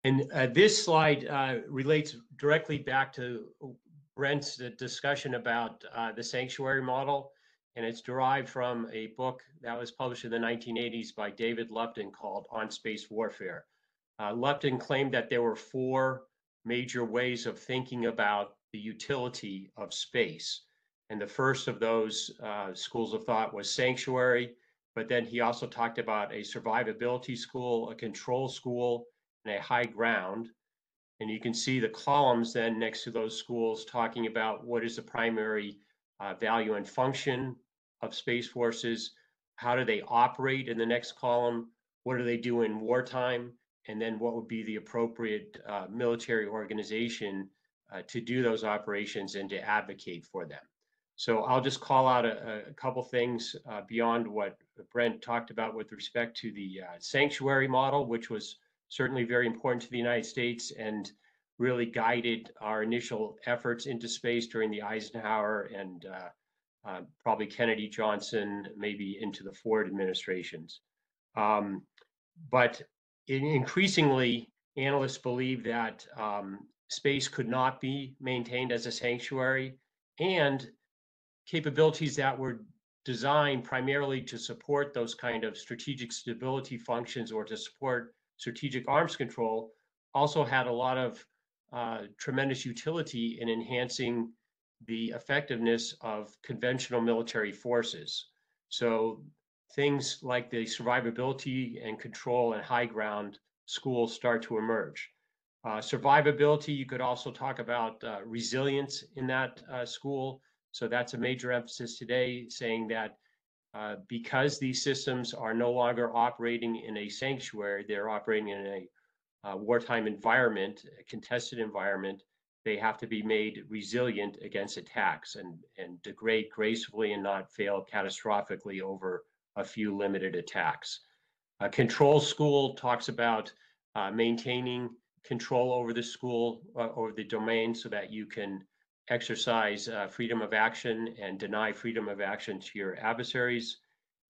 And this slide relates directly back to Brent's discussion about the sanctuary model, and it's derived from a book that was published in the 1980s by David Lupton called On Space Warfare. Lupton claimed that there were four major ways of thinking about the utility of space. And the first of those schools of thought was sanctuary, but then he also talked about a survivability school, a control school, and a high ground. And you can see the columns then next to those schools talking about what is the primary value and function of Space Forces, how do they operate in the next column, what do they do in wartime, and then what would be the appropriate military organization to do those operations and to advocate for them. So I'll just call out a couple things beyond what Brent talked about with respect to the sanctuary model, which was certainly very important to the United States and really guided our initial efforts into space during the Eisenhower and probably Kennedy, Johnson, maybe into the Ford administrations. But increasingly, analysts believe that space could not be maintained as a sanctuary, and capabilities that were designed primarily to support those kind of strategic stability functions or to support strategic arms control also had a lot of tremendous utility in enhancing the effectiveness of conventional military forces. So things like the survivability and control and high ground schools start to emerge. Survivability, you could also talk about resilience in that school. So that's a major emphasis today, saying that because these systems are no longer operating in a sanctuary, they're operating in a wartime environment, a contested environment, they have to be made resilient against attacks and degrade gracefully and not fail catastrophically over a few limited attacks. A control school talks about maintaining control over the school, over the domain, so that you can exercise freedom of action and deny freedom of action to your adversaries.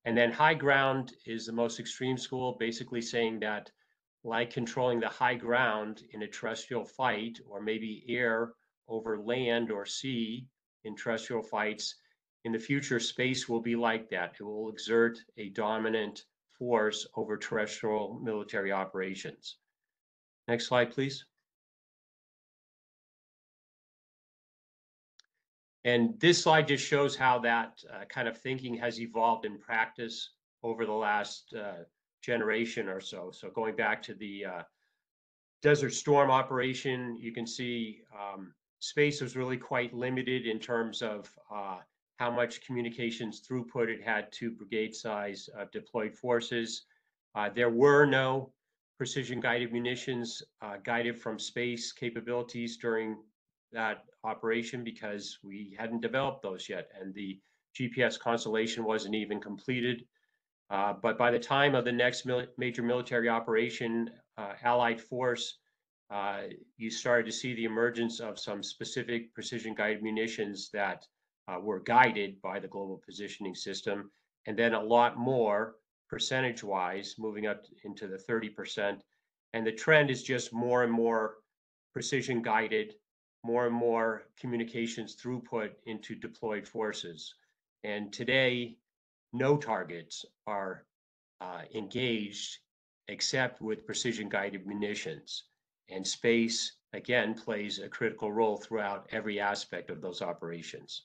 And then high ground is the most extreme school, basically saying that like controlling the high ground in a terrestrial fight, or maybe air over land or sea in terrestrial fights, in the future, space will be like that. It will exert a dominant force over terrestrial military operations. Next slide, please. And this slide just shows how that kind of thinking has evolved in practice over the last generation or so. So going back to the Desert Storm operation, you can see space was really quite limited in terms of how much communications throughput it had to brigade size deployed forces. There were no precision guided munitions guided from space capabilities during that operation because we hadn't developed those yet, and the GPS constellation wasn't even completed. But by the time of the next major military operation, Allied force, you started to see the emergence of some specific precision-guided munitions that were guided by the Global Positioning System, and then a lot more percentage-wise, moving up into the 30%. And the trend is just more and more precision-guided, more and more communications throughput into deployed forces. And today, no targets are engaged except with precision guided munitions. And space, again, plays a critical role throughout every aspect of those operations.